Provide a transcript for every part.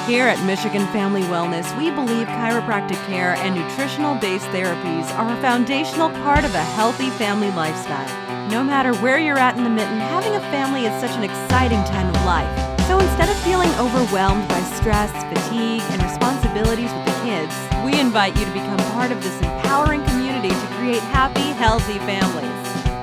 Here at Michigan Family Wellness, we believe chiropractic care and nutritional-based therapies are a foundational part of a healthy family lifestyle. No matter where you're at in the mitten, having a family is such an exciting time of life. So instead of feeling overwhelmed by stress, fatigue, and responsibilities with the kids, we invite you to become part of this empowering community to create happy, healthy families.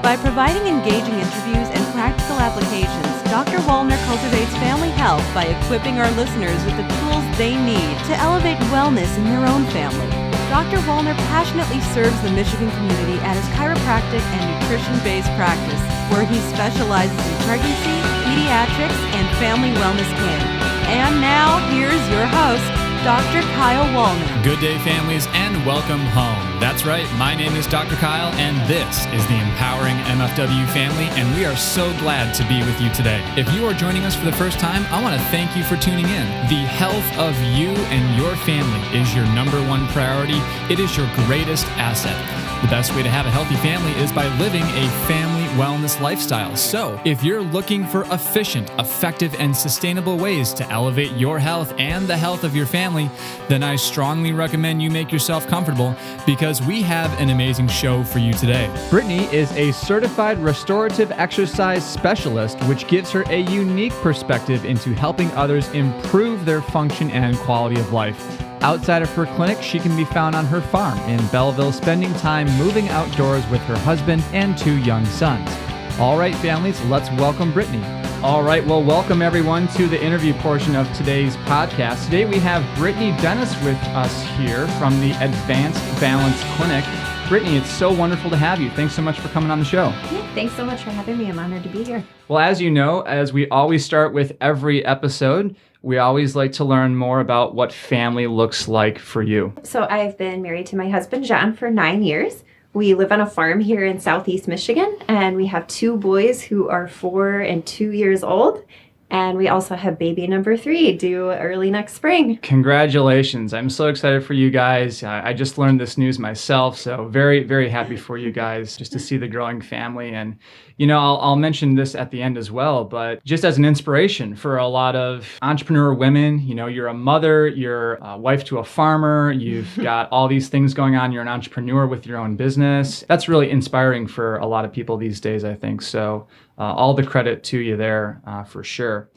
By providing engaging interviews and practical applications, Dr. Wallner cultivates family health by equipping our listeners with the tools they need to elevate wellness in their own family. Dr. Wallner passionately serves the Michigan community at his chiropractic and nutrition-based practice, where he specializes in pregnancy, pediatrics, and family wellness care. And now, here's your host, Dr. Kyle Wallner. Good day, families, and welcome home. That's right, my name is Dr. Kyle, and this is the Empowering MFW family, and we are so glad to be with you today. If you are joining us for the first time, I want to thank you for tuning in. The health of you and your family is your number one priority. It is your greatest asset. The best way to have a healthy family is by living a family wellness lifestyle. So, if you're looking for efficient, effective, and sustainable ways to elevate your health and the health of your family, then I strongly recommend you make yourself comfortable because we have an amazing show for you today. Brittany is a certified restorative exercise specialist, which gives her a unique perspective into helping others improve their function and quality of life. Outside of her clinic, she can be found on her farm in Belleville, spending time moving outdoors with her husband and 2 young sons. All right, families, let's welcome Brittany. All right, well, welcome everyone to the interview portion of today's podcast. Today we have Brittany Denis with us here from the Advanced Balance Clinic. Brittany, it's so wonderful to have you. Thanks so much for coming on the show. Yeah, thanks so much for having me. I'm honored to be here. Well, as you know, as we always start with every episode, we always like to learn more about what family looks like for you. So I've been married to my husband, John, for 9 years. We live on a farm here in Southeast Michigan, and we have 2 boys who are 4 and 2 years old. And we also have baby number 3 due early next spring. Congratulations. I'm so excited for you guys. I just learned this news myself, so very, very happy for you guys just to see the growing family. And, you know, I'll mention this at the end as well, but just as an inspiration for a lot of entrepreneur women, you know, you're a mother, you're a wife to a farmer, you've got all these things going on, you're an entrepreneur with your own business. That's really inspiring for a lot of people these days, I think. So all the credit to you there for sure.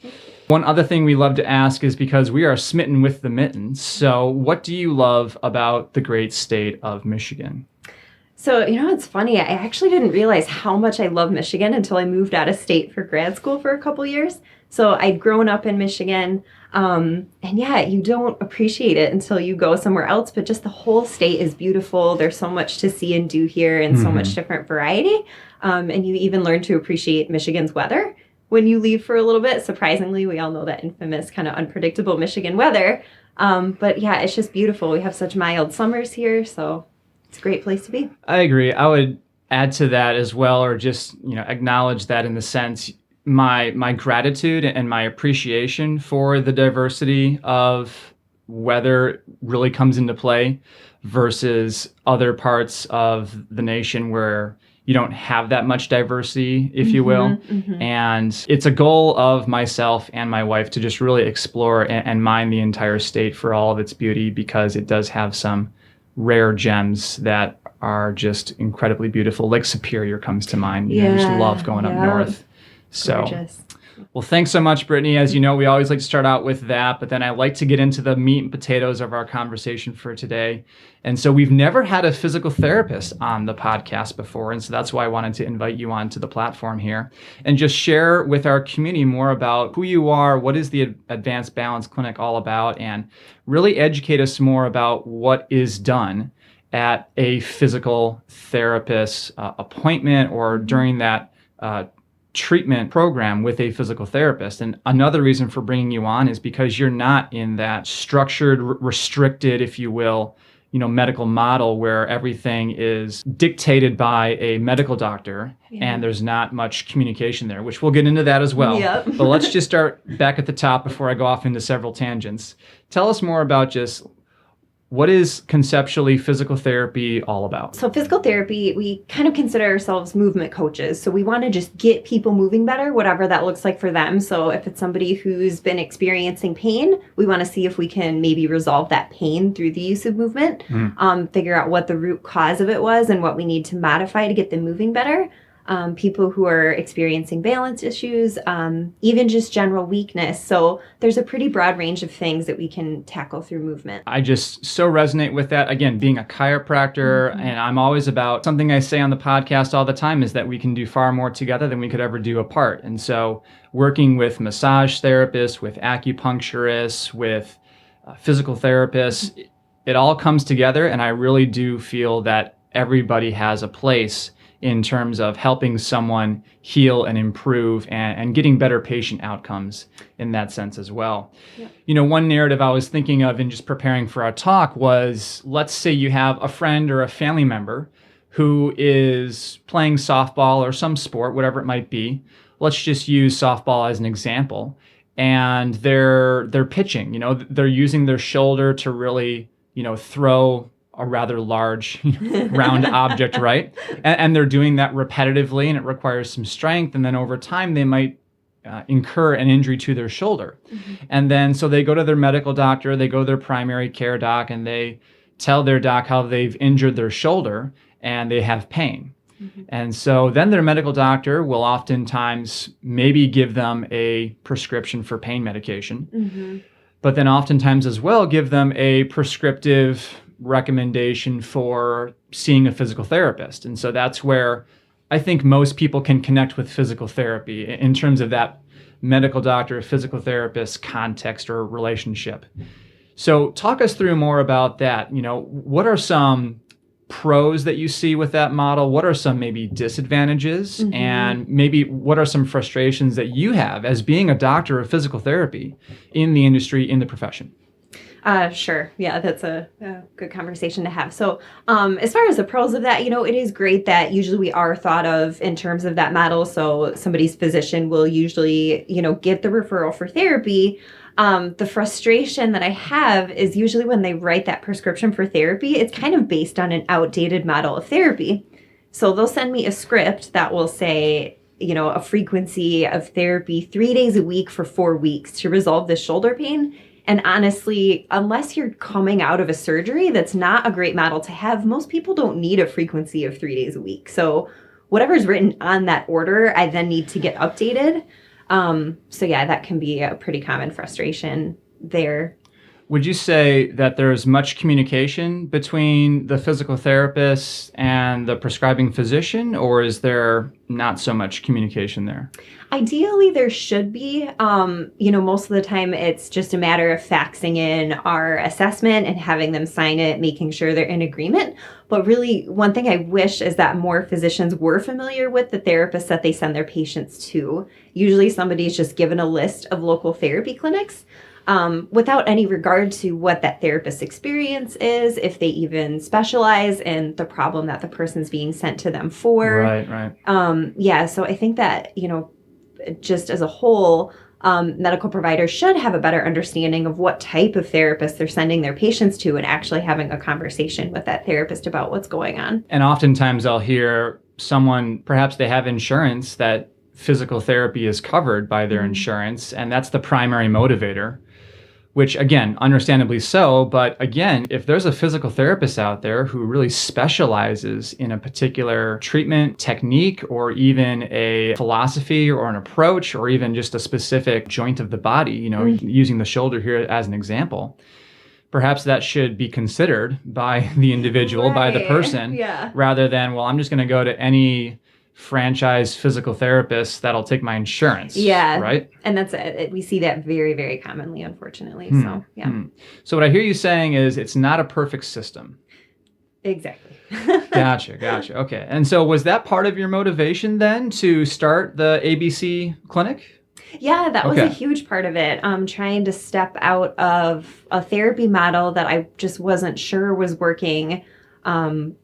One other thing we love to ask is because we are smitten with the mittens. So what do you love about the great state of Michigan? So, you know, it's funny. I actually didn't realize how much I love Michigan until I moved out of state for grad school for a couple years. So I'd grown up in Michigan. And yeah, you don't appreciate it until you go somewhere else. But just the whole state is beautiful. There's so much to see and do here and so much different variety. And you even learn to appreciate Michigan's weather when you leave for a little bit. Surprisingly, we all know that infamous kind of unpredictable Michigan weather. But yeah, it's just beautiful. We have such mild summers here, so it's a great place to be. I agree. I would add to that as well, or just, you know, acknowledge that in the sense my gratitude and my appreciation for the diversity of weather really comes into play versus other parts of the nation where you don't have that much diversity, if you will. And it's a goal of myself and my wife to just really explore and mine the entire state for all of its beauty, because it does have some rare gems that are just incredibly beautiful. Lake Superior comes to mind. You know, I just love going up north. So, gorgeous. Well, thanks so much, Brittany. As you know, we always like to start out with that, but then I like to get into the meat and potatoes of our conversation for today. And so we've never had a physical therapist on the podcast before, and so that's why I wanted to invite you onto the platform here and just share with our community more about who you are, what is the Advanced Balance Clinic all about, and really educate us more about what is done at a physical therapist appointment or during that treatment program with a physical therapist. And another reason for bringing you on is because you're not in that structured, restricted, if you will, you know, medical model where everything is dictated by a medical doctor and there's not much communication there, which we'll get into that as well. But let's just start back at the top before I go off into several tangents. Tell us more about just what is conceptually physical therapy all about? So physical therapy, we kind of consider ourselves movement coaches. So we want to just get people moving better, whatever that looks like for them. So if it's somebody who's been experiencing pain, we want to see if we can maybe resolve that pain through the use of movement, figure out what the root cause of it was and what we need to modify to get them moving better. People who are experiencing balance issues, even just general weakness. So there's a pretty broad range of things that we can tackle through movement. I just so resonate with that. Again, being a chiropractor, and I'm always about something I say on the podcast all the time is that we can do far more together than we could ever do apart. And so working with massage therapists, with acupuncturists, with physical therapists, it all comes together. And I really do feel that everybody has a place in terms of helping someone heal and improve and getting better patient outcomes in that sense as well. Yeah. You know, one narrative I was thinking of in just preparing for our talk was, let's say you have a friend or a family member who is playing softball or some sport, whatever it might be. Let's just use softball as an example. And they're pitching, you know, they're using their shoulder to really, you know, throw a rather large round object, right? And they're doing that repetitively, and it requires some strength. And then over time, they might incur an injury to their shoulder. And then so they go to their medical doctor, they go to their primary care doc, and they tell their doc how they've injured their shoulder and they have pain. And so then their medical doctor will oftentimes maybe give them a prescription for pain medication, but then oftentimes as well give them a prescriptive recommendation for seeing a physical therapist. And so that's where I think most people can connect with physical therapy in terms of that medical doctor, physical therapist context or relationship. So talk us through more about that. You know, what are some pros that you see with that model? What are some maybe disadvantages? And maybe what are some frustrations that you have as being a doctor of physical therapy in the industry, in the profession? Sure. Yeah, that's a good conversation to have. So as far as the pros of that, you know, it is great that usually we are thought of in terms of that model. So somebody's physician will usually, you know, get the referral for therapy. The frustration that I have is usually when they write that prescription for therapy, it's kind of based on an outdated model of therapy. So they'll send me a script that will say, you know, a frequency of therapy 3 days a week for 4 weeks to resolve this shoulder pain. And honestly, unless you're coming out of a surgery, that's not a great model to have. Most people don't need a frequency of 3 days a week. So whatever's written on that order, I then need to get updated. So yeah, that can be a pretty common frustration there. Would you say that there's much communication between the physical therapist and the prescribing physician, or is there not so much communication there? Ideally, there should be. You know, most of the time it's just a matter of faxing in our assessment and having them sign it, making sure they're in agreement. But really, one thing I wish is that more physicians were familiar with the therapists that they send their patients to. Usually somebody's just given a list of local therapy clinics. Without any regard to what that therapist's experience is, if they even specialize in the problem that the person's being sent to them for. Right. Yeah, so I think that, you know, just as a whole, medical providers should have a better understanding of what type of therapist they're sending their patients to and actually having a conversation with that therapist about what's going on. And oftentimes I'll hear someone, perhaps they have insurance, that physical therapy is covered by their insurance, and that's the primary motivator. Which, again, understandably so, but again, if there's a physical therapist out there who really specializes in a particular treatment technique or even a philosophy or an approach or even just a specific joint of the body, you know, using the shoulder here as an example, perhaps that should be considered by the individual, by the person, rather than, well, I'm just going to go to any franchise physical therapist that'll take my insurance. Yeah. Right? And that's it. We see that very, very commonly, unfortunately. So, yeah. So what I hear you saying is it's not a perfect system. Exactly. Gotcha. Okay. And so was that part of your motivation then to start the ABC clinic? Yeah, that was a huge part of it. Trying to step out of a therapy model that I just wasn't sure was working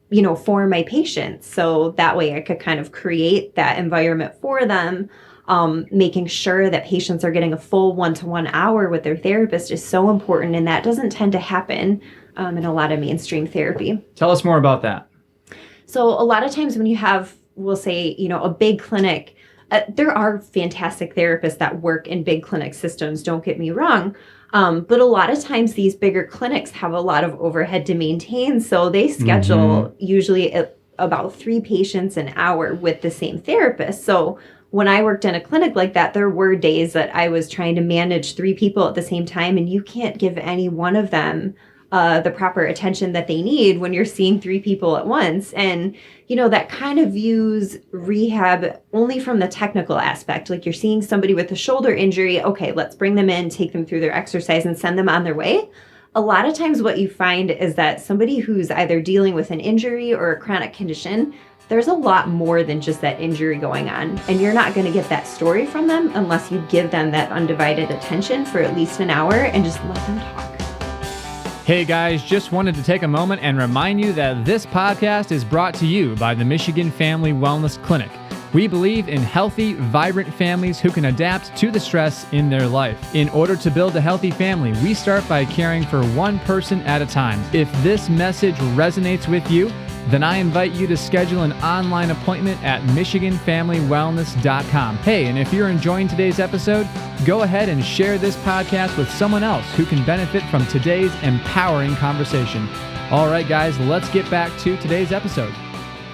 you know, for my patients. So that way I could kind of create that environment for them. Making sure that patients are getting a full 1-to-1 hour with their therapist is so important, and that doesn't tend to happen in a lot of mainstream therapy. Tell us more about that. So a lot of times when you have, we'll say, a big clinic, there are fantastic therapists that work in big clinic systems, don't get me wrong. But a lot of times these bigger clinics have a lot of overhead to maintain. So they schedule usually about 3 patients an hour with the same therapist. So when I worked in a clinic like that, there were days that I was trying to manage 3 people at the same time, and you can't give any one of them the proper attention that they need when you're seeing 3 people at once. And, that kind of views rehab only from the technical aspect. Like, you're seeing somebody with a shoulder injury. Okay, let's bring them in, take them through their exercise, and send them on their way. A lot of times what you find is that somebody who's either dealing with an injury or a chronic condition, there's a lot more than just that injury going on. And you're not going to get that story from them unless you give them that undivided attention for at least an hour and just let them talk. Hey guys, just wanted to take a moment and remind you that this podcast is brought to you by the Michigan Family Wellness Clinic. We believe in healthy, vibrant families who can adapt to the stress in their life. In order to build a healthy family, we start by caring for one person at a time. If this message resonates with you, then I invite you to schedule an online appointment at michiganfamilywellness.com. Hey, and if you're enjoying today's episode, go ahead and share this podcast with someone else who can benefit from today's empowering conversation. All right, guys, let's get back to today's episode.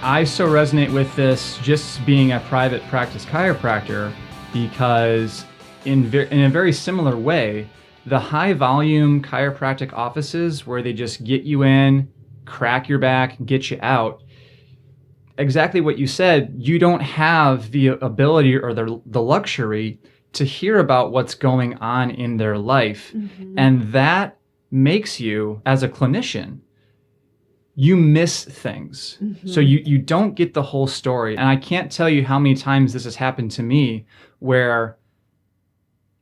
I so resonate with this just being a private practice chiropractor because in a very similar way, the high volume chiropractic offices where they just get you in, crack your back, get you out. Exactly what you said, you don't have the ability or the luxury to hear about what's going on in their life. And that makes you, as a clinician, you miss things. So you don't get the whole story. And I can't tell you how many times this has happened to me where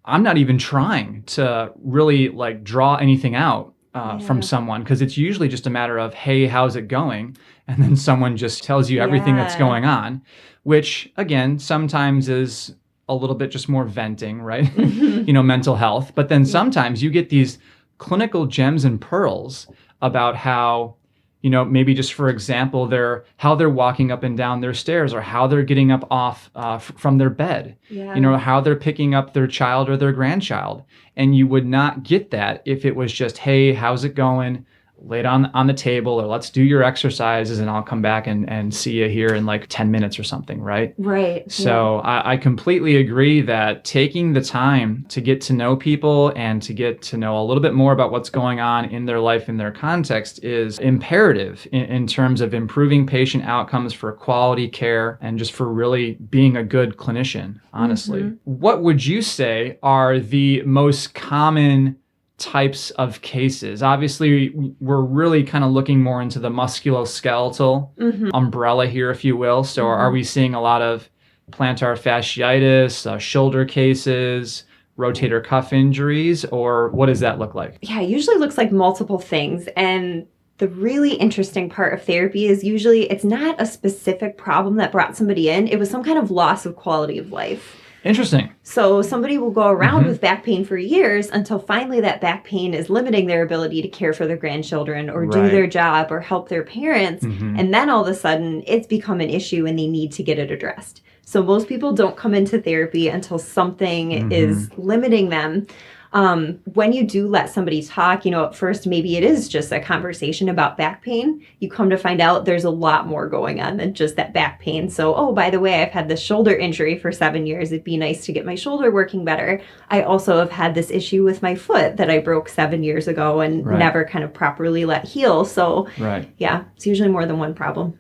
I'm not even trying to really draw anything out from someone, because it's usually just a matter of, hey, how's it going? And then someone just tells you everything that's going on, which again, sometimes is a little bit just more venting, right? Mental health. But then sometimes you get these clinical gems and pearls about how, maybe just for example, how they're walking up and down their stairs, or how they're getting up off from their bed, how they're picking up their child or their grandchild. And you would not get that if it was just, hey, how's it going? Lay it on the table, or let's do your exercises and I'll come back and see you here in 10 minutes or something, right? Right. So I completely agree that taking the time to get to know people and to get to know a little bit more about what's going on in their life, in their context, is imperative in terms of improving patient outcomes for quality care and just for really being a good clinician, honestly. What would you say are the most common types of cases? Obviously, we're really kind of looking more into the musculoskeletal umbrella here, if you will. So are we seeing a lot of plantar fasciitis, shoulder cases, rotator cuff injuries, or what does that look like? Yeah, it usually looks like multiple things. And the really interesting part of therapy is usually it's not a specific problem that brought somebody in. It was some kind of loss of quality of life. Interesting. So somebody will go around with back pain for years until finally that back pain is limiting their ability to care for their grandchildren or do their job or help their parents. And then all of a sudden it's become an issue and they need to get it addressed. So most people don't come into therapy until something is limiting them. When you do let somebody talk, at first maybe it is just a conversation about back pain. You come to find out there's a lot more going on than just that back pain. So, oh, by the way, I've had this shoulder injury for 7 years. It'd be nice to get my shoulder working better. I also have had this issue with my foot that I broke 7 years ago and never kind of properly let heal. So, yeah, it's usually more than one problem.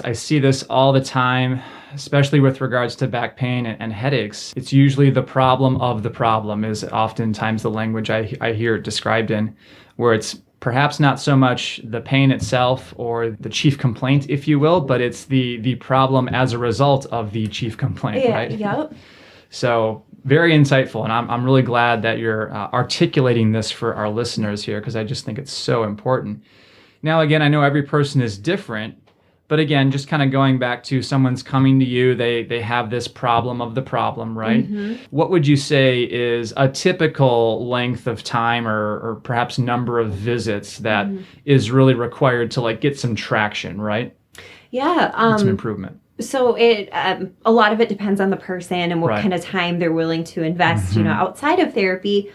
I see this all the time, especially with regards to back pain and headaches. It's usually the problem of the problem is oftentimes the language I hear it described in, where it's perhaps not so much the pain itself or the chief complaint, if you will, but it's the problem as a result of the chief complaint, right? Yep. So very insightful, and I'm really glad that you're articulating this for our listeners here, because I just think it's so important. Now, again, I know every person is different, But again, just kind of going back to someone's coming to you, they have this problem of the problem, right? What would you say is a typical length of time or perhaps number of visits that is really required to like get some traction, right? Yeah. Get some improvement. So it a lot of it depends on the person and what kind of time they're willing to invest, outside of therapy.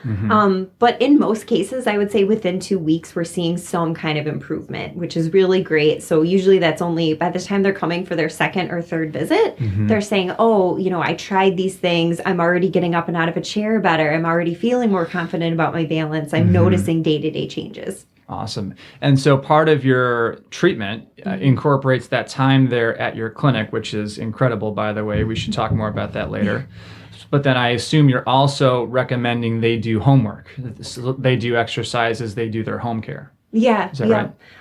But in most cases, I would say within 2 weeks, we're seeing some kind of improvement, which is really great. So usually that's only by the time they're coming for their second or third visit, they're saying, oh, I tried these things. I'm already getting up and out of a chair better. I'm already feeling more confident about my balance. I'm noticing day-to-day changes. Awesome. And so part of your treatment incorporates that time there at your clinic, which is incredible, by the way. We should talk more about that later. But then I assume you're also recommending they do homework. So they do exercises, they do their home care. Yeah. Is that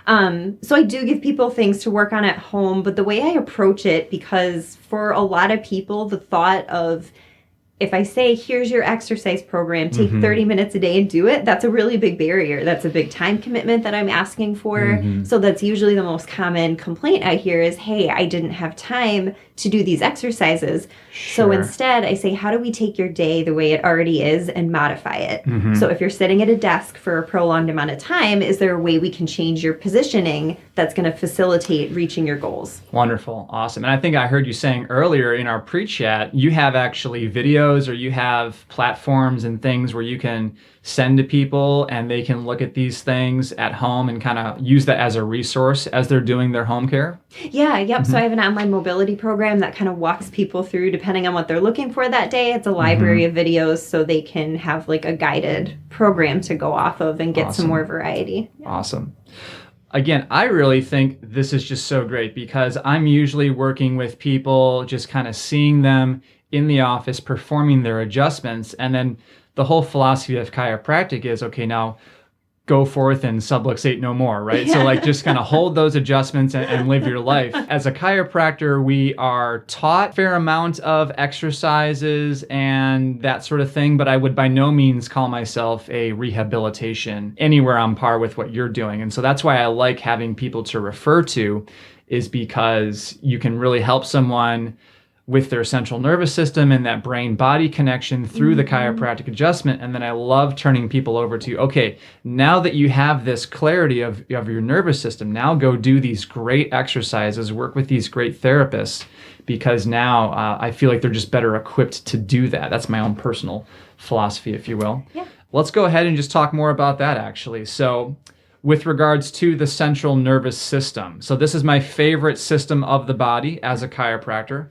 right? So I do give people things to work on at home, but the way I approach it, because for a lot of people, the thought of if I say, here's your exercise program, take 30 minutes a day and do it, that's a really big barrier. That's a big time commitment that I'm asking for. So that's usually the most common complaint I hear is, hey, I didn't have time to do these exercises. So instead, I say, how do we take your day the way it already is and modify it? So if you're sitting at a desk for a prolonged amount of time, is there a way we can change your positioning that's going to facilitate reaching your goals? Wonderful. Awesome. And I think I heard you saying earlier in our pre-chat, you have actually videos or you have platforms and things where you can send to people and they can look at these things at home and kind of use that as a resource as they're doing their home care? Yeah, yep. So I have an online mobility program that kind of walks people through depending on what they're looking for that day. It's a library of videos so they can have like a guided program to go off of and get some more variety. Yeah. Awesome. Again, I really think this is just so great because I'm usually working with people, just kind of seeing them in the office, performing their adjustments. And then the whole philosophy of chiropractic is, okay, now go forth and subluxate no more, right? So like just kind of hold those adjustments and live your life. As a chiropractor, we are taught a fair amount of exercises and that sort of thing, but I would by no means call myself a rehabilitation anywhere on par with what you're doing. And so that's why I like having people to refer to, is because you can really help someone with their central nervous system and that brain-body connection through the chiropractic adjustment. And then I love turning people over to, okay, now that you have this clarity of your nervous system, now go do these great exercises, work with these great therapists, because now I feel like they're just better equipped to do that. That's my own personal philosophy, if you will. Yeah. Let's go ahead and just talk more about that, actually. So with regards to the central nervous system. So this is my favorite system of the body as a chiropractor.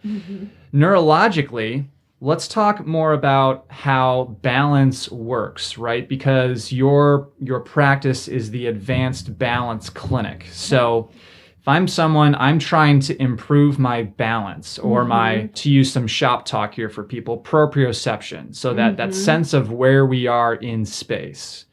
Neurologically, let's talk more about how balance works, right? Because your practice is the Advanced Balance Clinic. So if I'm someone, I'm trying to improve my balance or to use some shop talk here for people, proprioception. So that sense of where we are in space.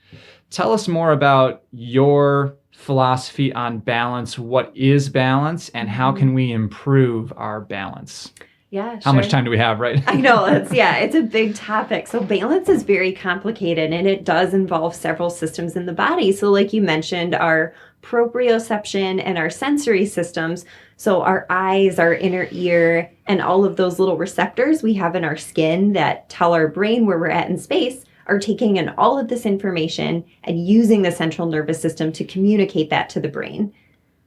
Tell us more about your philosophy on balance. What is balance and how can we improve our balance? Yeah, How much time do we have, right? I know, it's a big topic. So balance is very complicated and it does involve several systems in the body. So like you mentioned, our proprioception and our sensory systems, so our eyes, our inner ear, and all of those little receptors we have in our skin that tell our brain where we're at in space, are taking in all of this information and using the central nervous system to communicate that to the brain.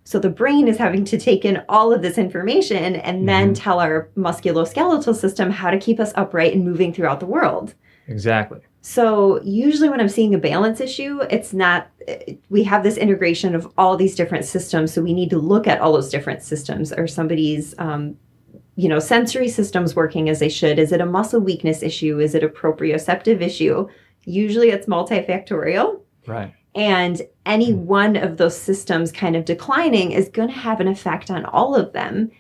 So the brain is having to take in all of this information and then tell our musculoskeletal system how to keep us upright and moving throughout the world. Exactly. So usually when I'm seeing a balance issue, it's not, we have this integration of all these different systems. So we need to look at all those different systems. Are somebody's sensory systems working as they should? Is it a muscle weakness issue? Is it a proprioceptive issue? Usually it's multifactorial. Right. And any one of those systems kind of declining is going to have an effect on all of them.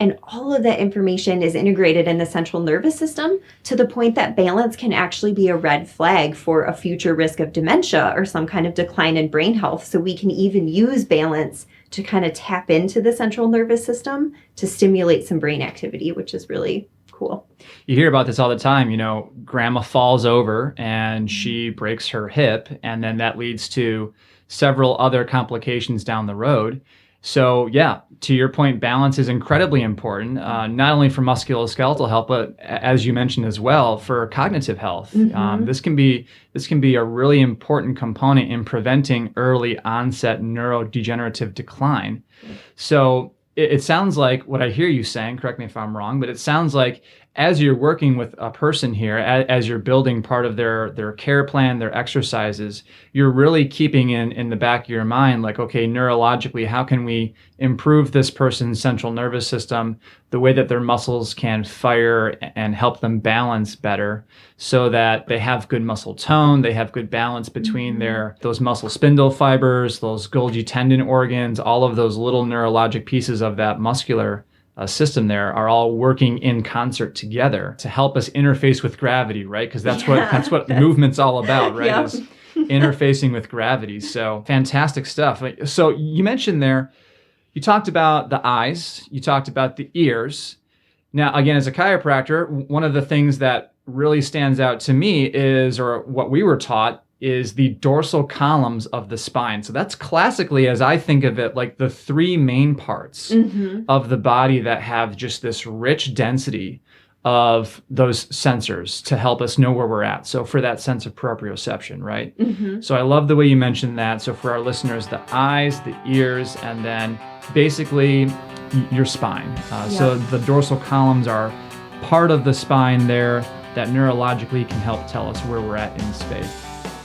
And all of that information is integrated in the central nervous system to the point that balance can actually be a red flag for a future risk of dementia or some kind of decline in brain health. So we can even use balance to kind of tap into the central nervous system to stimulate some brain activity, which is really cool. You hear about this all the time. Grandma falls over and she breaks her hip, and then that leads to several other complications down the road. So yeah, to your point, balance is incredibly important, not only for musculoskeletal health, but as you mentioned as well, for cognitive health. This can be a really important component in preventing early onset neurodegenerative decline. So it sounds like what I hear you saying, correct me if I'm wrong, but it sounds like as you're working with a person here, as you're building part of their care plan, their exercises, you're really keeping in the back of your mind, like, okay, neurologically, how can we improve this person's central nervous system, the way that their muscles can fire and help them balance better so that they have good muscle tone, they have good balance between those muscle spindle fibers, those Golgi tendon organs, all of those little neurologic pieces of that muscular system there are all working in concert together to help us interface with gravity, right? Because that's what movement's all about, right? Yep. Is interfacing with gravity. So fantastic stuff. So you mentioned there, you talked about the eyes, you talked about the ears. Now, again, as a chiropractor, one of the things that really stands out to me is, or what we were taught, is the dorsal columns of the spine. So that's classically, as I think of it, like the three main parts of the body that have just this rich density of those sensors to help us know where we're at. So for that sense of proprioception, right? So I love the way you mentioned that. So for our listeners, the eyes, the ears, and then basically your spine. So the dorsal columns are part of the spine there that neurologically can help tell us where we're at in space.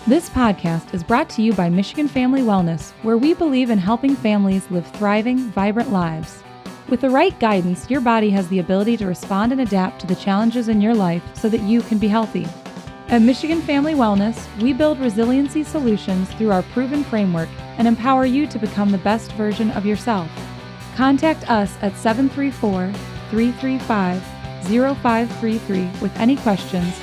This podcast is brought to you by Michigan Family Wellness, where we believe in helping families live thriving, vibrant lives. With the right guidance, your body has the ability to respond and adapt to the challenges in your life so that you can be healthy. At Michigan Family Wellness, we build resiliency solutions through our proven framework and empower you to become the best version of yourself. Contact us at 734-335-0533 with any questions,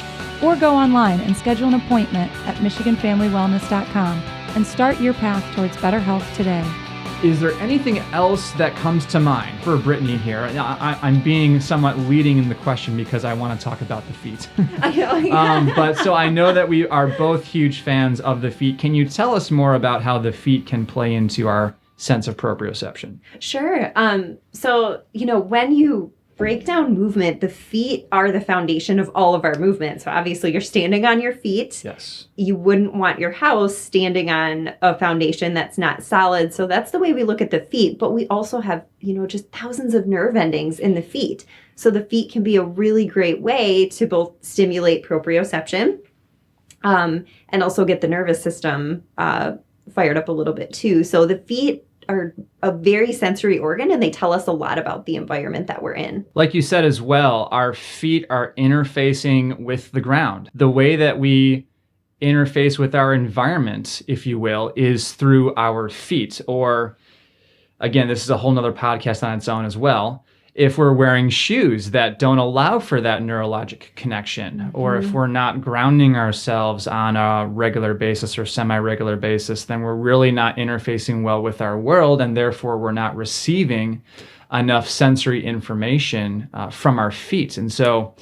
or go online and schedule an appointment at michiganfamilywellness.com and start your path towards better health today. Is there anything else that comes to mind for Brittany here? I'm being somewhat leading in the question because I want to talk about the feet. I know. But so I know that we are both huge fans of the feet. Can you tell us more about how the feet can play into our sense of proprioception? Sure. So, when you break down movement, the feet are the foundation of all of our movement. So obviously you're standing on your feet. Yes. You wouldn't want your house standing on a foundation that's not solid. So that's the way we look at the feet. But we also have, just thousands of nerve endings in the feet. So the feet can be a really great way to both stimulate proprioception and also get the nervous system fired up a little bit too. So the feet are a very sensory organ, and they tell us a lot about the environment that we're in. Like you said as well, our feet are interfacing with the ground. The way that we interface with our environment, if you will, is through our feet. Or, again, this is a whole nother podcast on its own as well. If we're wearing shoes that don't allow for that neurologic connection, or if we're not grounding ourselves on a regular basis or semi-regular basis, then we're really not interfacing well with our world, and therefore we're not receiving enough sensory information from our feet. And so,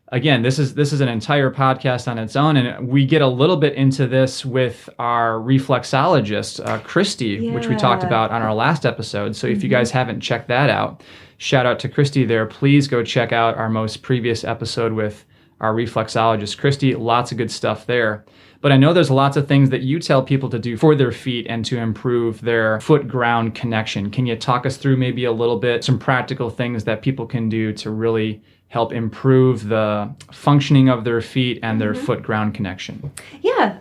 again, this is an entire podcast on its own, and we get a little bit into this with our reflexologist, Christy, which we talked about on our last episode. So if you guys haven't checked that out, shout out to Christy there. Please go check out our most previous episode with our reflexologist, Christy. Lots of good stuff there. But I know there's lots of things that you tell people to do for their feet and to improve their foot-ground connection. Can you talk us through maybe a little bit, some practical things that people can do to really help improve the functioning of their feet and their foot-ground connection? Yeah.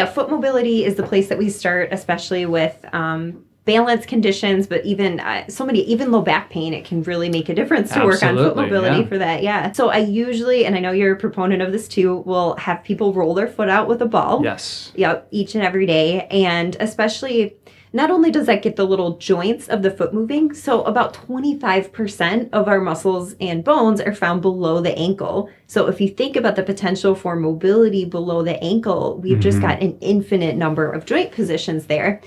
Foot mobility is the place that we start, especially with balance conditions, but even low back pain, it can really make a difference to work on foot mobility for that. Yeah. So I usually, and I know you're a proponent of this too, will have people roll their foot out with a ball. Yes. Yep. Each and every day. And especially, not only does that get the little joints of the foot moving, so about 25% of our muscles and bones are found below the ankle. So if you think about the potential for mobility below the ankle, we've just got an infinite number of joint positions there.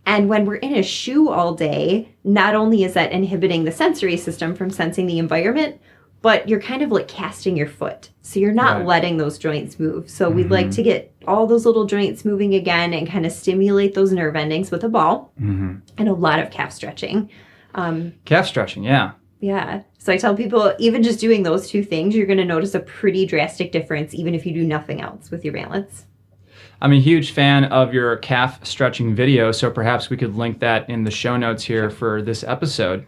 And when we're in a shoe all day, not only is that inhibiting the sensory system from sensing the environment, but you're kind of like casting your foot. So you're not letting those joints move. So we'd like to get all those little joints moving again and kind of stimulate those nerve endings with a ball and a lot of calf stretching. Calf stretching, yeah. Yeah. So I tell people, even just doing those two things, you're going to notice a pretty drastic difference, even if you do nothing else with your balance. I'm a huge fan of your calf stretching video, so perhaps we could link that in the show notes here for this episode.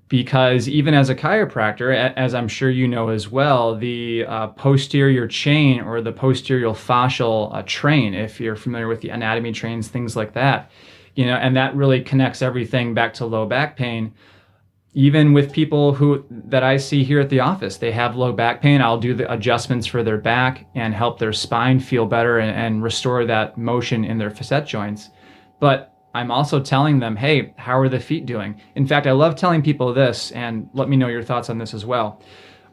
Because even as a chiropractor, as I'm sure you know as well, the posterior chain or the posterior fascial train, if you're familiar with the anatomy trains, things like that, and that really connects everything back to low back pain. Even with people that I see here at the office, they have low back pain. I'll do the adjustments for their back and help their spine feel better and restore that motion in their facet joints. But I'm also telling them, hey, how are the feet doing? In fact, I love telling people this, and let me know your thoughts on this as well.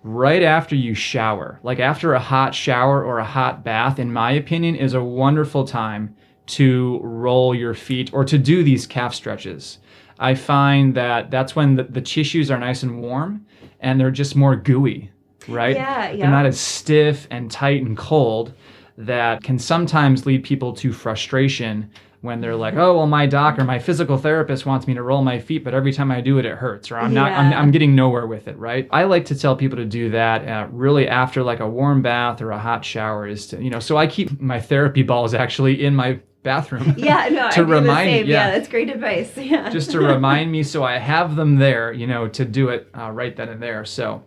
Right after you shower, like after a hot shower or a hot bath, in my opinion, is a wonderful time to roll your feet or to do these calf stretches. I find that that's when the tissues are nice and warm and they're just more gooey, right? Yeah. They're not as stiff and tight and cold. That can sometimes lead people to frustration when they're like, oh, well, my doc or my physical therapist wants me to roll my feet, but every time I do it, it hurts, or I'm getting nowhere with it, right? I like to tell people to do that really after like a warm bath or a hot shower so I keep my therapy balls actually in my bathroom. Yeah, no, to I do remind the same. me. Yeah, that's great advice. Yeah. Just to remind me so I have them there, to do it right then and there. So,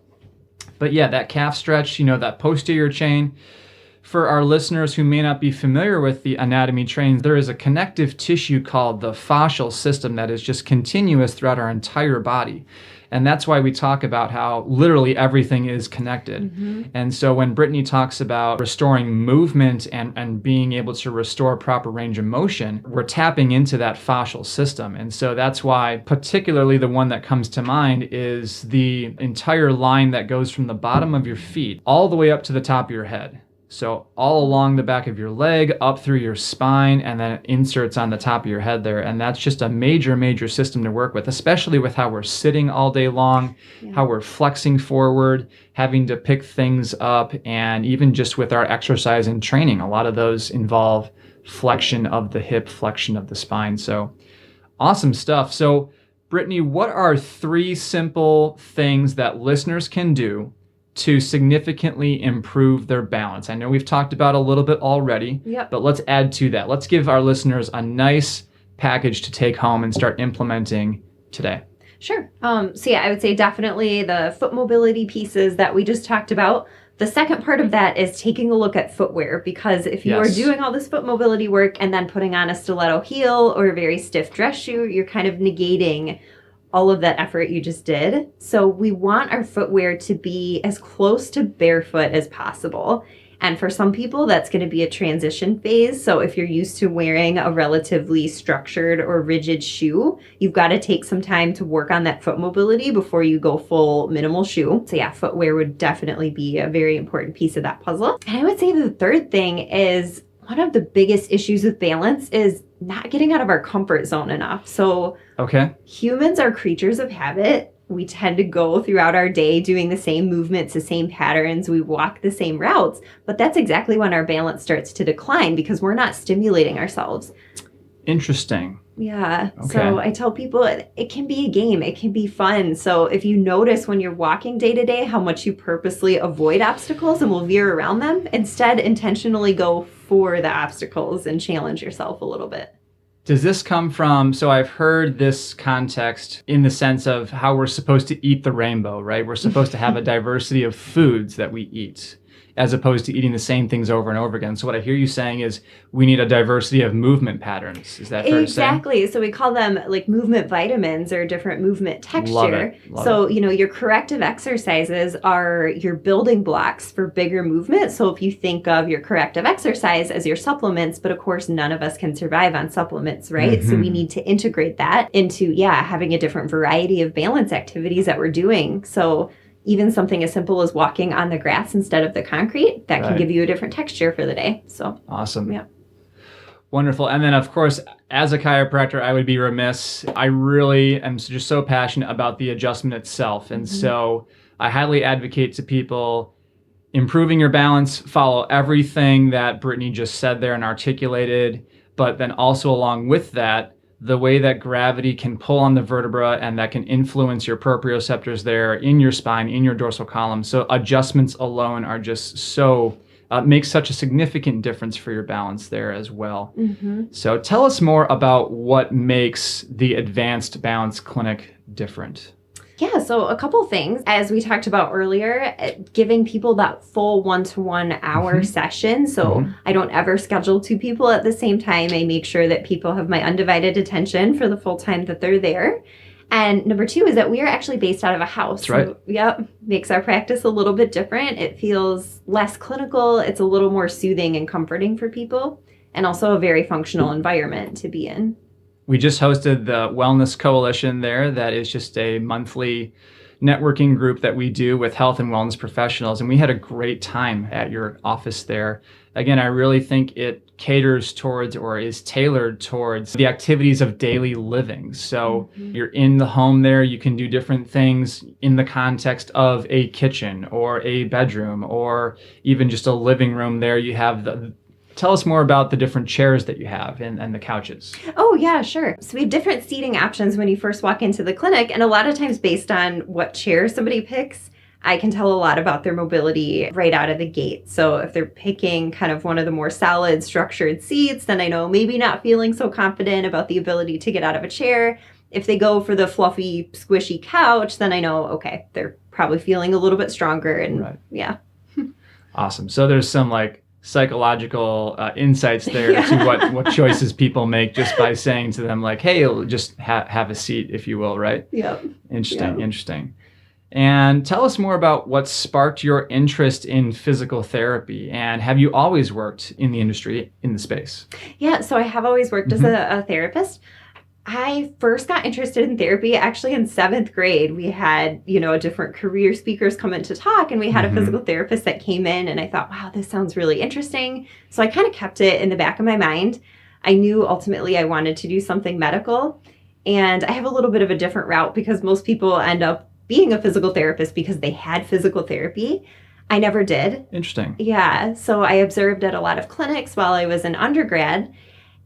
but yeah, that calf stretch, that posterior chain. For our listeners who may not be familiar with the anatomy trains, there is a connective tissue called the fascial system that is just continuous throughout our entire body. And that's why we talk about how literally everything is connected. And so when Brittany talks about restoring movement and being able to restore proper range of motion, we're tapping into that fascial system. And so that's why particularly the one that comes to mind is the entire line that goes from the bottom of your feet all the way up to the top of your head. So all along the back of your leg, up through your spine, and then it inserts on the top of your head there. And that's just a major, major system to work with, especially with how we're sitting all day long, how we're flexing forward, having to pick things up, and even just with our exercise and training. A lot of those involve flexion of the hip, flexion of the spine. So awesome stuff. So Brittany, what are 3 simple things that listeners can do to significantly improve their balance? I know we've talked about a little bit already, but let's add to that. Let's give our listeners a nice package to take home and start implementing today. Sure. I would say definitely the foot mobility pieces that we just talked about. The second part of that is taking a look at footwear, because if you are doing all this foot mobility work and then putting on a stiletto heel or a very stiff dress shoe, you're kind of negating all of that effort you just did. So we want our footwear to be as close to barefoot as possible. And for some people, that's going to be a transition phase. So if you're used to wearing a relatively structured or rigid shoe, you've got to take some time to work on that foot mobility before you go full minimal shoe. So yeah, footwear would definitely be a very important piece of that puzzle. And I would say the third thing is one of the biggest issues with balance is not getting out of our comfort zone enough. So humans are creatures of habit. We tend to go throughout our day doing the same movements, the same patterns. We walk the same routes. But that's exactly when our balance starts to decline because we're not stimulating ourselves. Interesting. Yeah. Okay. So I tell people it can be a game. It can be fun. So if you notice when you're walking day to day how much you purposely avoid obstacles and will veer around them, instead intentionally go for the obstacles and challenge yourself a little bit. Does this come from, so I've heard this context in the sense of how we're supposed to eat the rainbow, right? We're supposed to have a diversity of foods that we eat, as opposed to eating the same things over and over again. So what I hear you saying is we need a diversity of movement patterns. Is that fair to say? Exactly. So we call them like movement vitamins or different movement texture. Love it. Your corrective exercises are your building blocks for bigger movement. So if you think of your corrective exercise as your supplements, but of course none of us can survive on supplements, right? Mm-hmm. So we need to integrate that into, having a different variety of balance activities that we're doing. So even something as simple as walking on the grass instead of the concrete, that can give you a different texture for the day. So awesome. Yeah. Wonderful. And then, of course, as a chiropractor, I would be remiss. I really am just so passionate about the adjustment itself. And so I highly advocate to people improving your balance, follow everything that Brittany just said there and articulated, but then also along with that, the way that gravity can pull on the vertebra and that can influence your proprioceptors there in your spine, in your dorsal column. So adjustments alone are just so, makes such a significant difference for your balance there as well. So tell us more about what makes the Advanced Balance Clinic different. Yeah, so a couple things. As we talked about earlier, giving people that full one-to-one hour session. So I don't ever schedule two people at the same time. I make sure that people have my undivided attention for the full time that they're there. And number two is that we are actually based out of a house. That's right. So, yep, makes our practice a little bit different. It feels less clinical. It's a little more soothing and comforting for people, and also a very functional environment to be in. We just hosted the Wellness Coalition there. That is just a monthly networking group that we do with health and wellness professionals. And we had a great time at your office there. Again, I really think it caters towards or is tailored towards the activities of daily living. So you're in the home there, you can do different things in the context of a kitchen or a bedroom or even just a living room there. You have Tell us more about the different chairs that you have and the couches. Oh, yeah, sure. So we have different seating options when you first walk into the clinic. And a lot of times based on what chair somebody picks, I can tell a lot about their mobility right out of the gate. So if they're picking kind of one of the more solid structured seats, then I know maybe not feeling so confident about the ability to get out of a chair. If they go for the fluffy, squishy couch, then I know, okay, they're probably feeling a little bit stronger. And yeah. Awesome. So there's some psychological insights there to what choices people make just by saying to them hey, just have a seat, if you will, right? Yep. Interesting. And tell us more about what sparked your interest in physical therapy, and have you always worked in the industry, in the space? Yeah, so I have always worked as a therapist. I first got interested in therapy actually in 7th grade. We had, different career speakers come in to talk, and we had a physical therapist that came in, and I thought, wow, this sounds really interesting. So I kind of kept it in the back of my mind. I knew ultimately I wanted to do something medical, and I have a little bit of a different route because most people end up being a physical therapist because they had physical therapy. I never did. Interesting. Yeah, so I observed at a lot of clinics while I was an undergrad,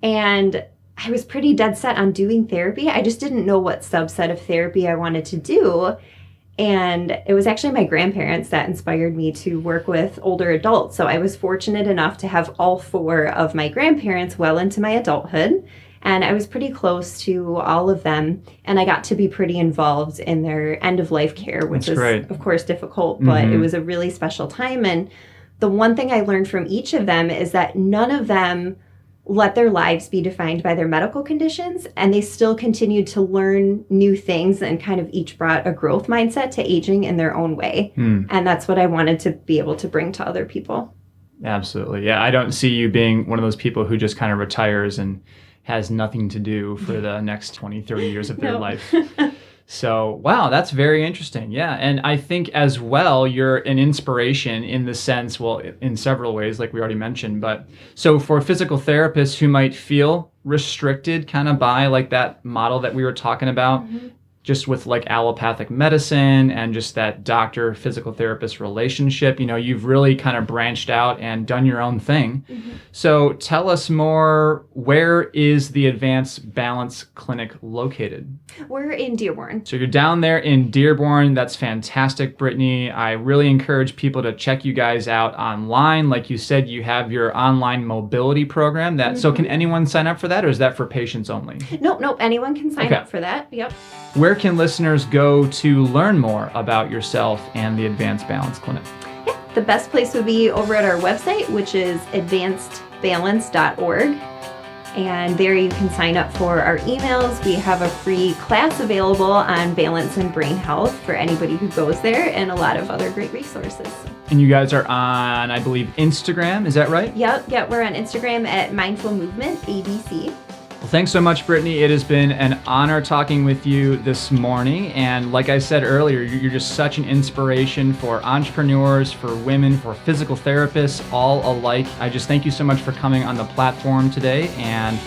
and I was pretty dead set on doing therapy. I just didn't know what subset of therapy I wanted to do. And it was actually my grandparents that inspired me to work with older adults. So I was fortunate enough to have all 4 of my grandparents well into my adulthood. And I was pretty close to all of them. And I got to be pretty involved in their end-of-life care, which is, of course, difficult. But it was a really special time. And the one thing I learned from each of them is that none of them let their lives be defined by their medical conditions, and they still continued to learn new things and kind of each brought a growth mindset to aging in their own way. And that's what I wanted to be able to bring to other people. Absolutely. Yeah, I don't see you being one of those people who just kind of retires and has nothing to do for the next 20, 30 years of their life. So, wow, that's very interesting. Yeah. And I think as well, you're an inspiration in the sense, in several ways, like we already mentioned. But so for physical therapists who might feel restricted kind of by that model that we were talking about, just with allopathic medicine and just that doctor physical therapist relationship, you've really kind of branched out and done your own thing. So tell us more, where is the Advanced Balance Clinic located? We're in Dearborn. So you're down there in Dearborn. That's fantastic, Brittany. I really encourage people to check you guys out online. Like you said, you have your online mobility program. So can anyone sign up for that, or is that for patients only? Nope. Anyone can sign up for that. Yep. Where can listeners go to learn more about yourself and the Advanced Balance Clinic? Yeah, the best place would be over at our website, which is advancedbalance.org. And there you can sign up for our emails. We have a free class available on balance and brain health for anybody who goes there, and a lot of other great resources. And you guys are on, I believe, Instagram. Is that right? Yep. We're on Instagram at Mindful Movement ABC. Well, thanks so much, Brittany. It has been an honor talking with you this morning. And like I said earlier, you're just such an inspiration for entrepreneurs, for women, for physical therapists, all alike. I just thank you so much for coming on the platform today. And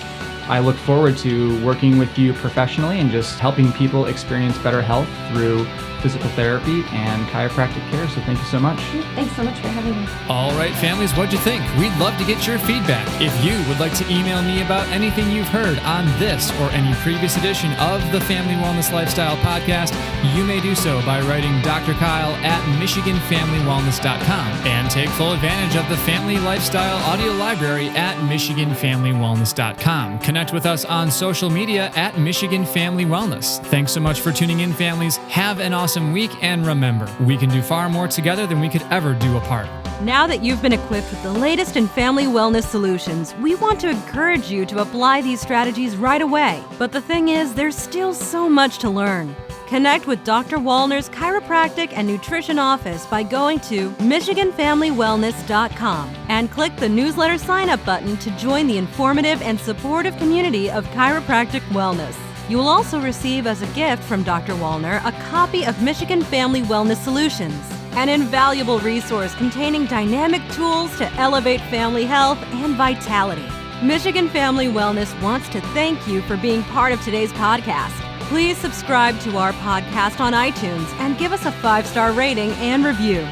I look forward to working with you professionally and just helping people experience better health through physical therapy and chiropractic care. So thank you so much. Thanks so much for having me. All right, families, what'd you think? We'd love to get your feedback. If you would like to email me about anything you've heard on this or any previous edition of the Family Wellness Lifestyle Podcast, you may do so by writing Dr. Kyle at MichiganFamilyWellness.com and take full advantage of the Family Lifestyle Audio Library at MichiganFamilyWellness.com. Connect with us on social media at Michigan Family Wellness. Thanks so much for tuning in, families. Have an awesome week, and remember, we can do far more together than we could ever do apart. Now that you've been equipped with the latest in family wellness solutions, we want to encourage you to apply these strategies right away. But the thing is, there's still so much to learn. Connect with Dr. Wallner's Chiropractic and Nutrition Office by going to MichiganFamilyWellness.com and click the newsletter sign-up button to join the informative and supportive community of chiropractic wellness. You will also receive as a gift from Dr. Wallner a copy of Michigan Family Wellness Solutions, an invaluable resource containing dynamic tools to elevate family health and vitality. Michigan Family Wellness wants to thank you for being part of today's podcast. Please subscribe to our podcast on iTunes and give us a 5-star rating and review.